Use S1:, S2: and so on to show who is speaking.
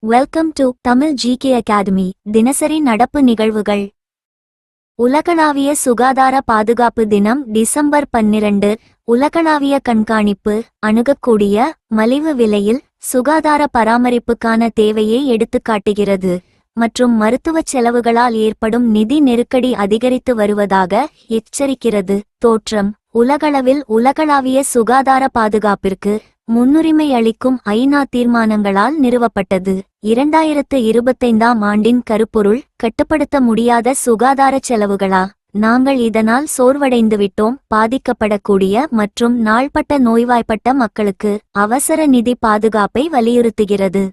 S1: Welcome to Tamil GK academy. தினசரி நடப்பு நிகழ்வுகள். உலகளாவிய சுகாதார பாதுகாப்பு தினம் டிசம்பர் 12. உலகளாவிய கண்காணிப்பு அணுகக்கூடிய மலிவு விலையில் சுகாதார பராமரிப்புக்கான தேவையை எடுத்துக்காட்டுகிறது மற்றும் மருத்துவச் செலவுகளால் ஏற்படும் நிதி நெருக்கடி அதிகரித்து வருவதாக எச்சரிக்கிறது. தோற்றம்: உலகளவில் உலகளாவிய சுகாதார பாதுகாப்பிற்கு முன்னுரிமை அளிக்கும் ஐநா தீர்மானங்களால் நிறுவப்பட்டது. 2025ஆம் ஆண்டின் கருப்பொருள்: கட்டுப்படுத்த முடியாத சுகாதார செலவுகளா? நாங்கள் இதனால் சோர்வடைந்துவிட்டோம். பாதிக்கப்படக்கூடிய மற்றும் நாள்பட்ட நோய்வாய்ப்பட்ட மக்களுக்கு அவசர நிதி பாதுகாப்பை வலியுறுத்துகிறது.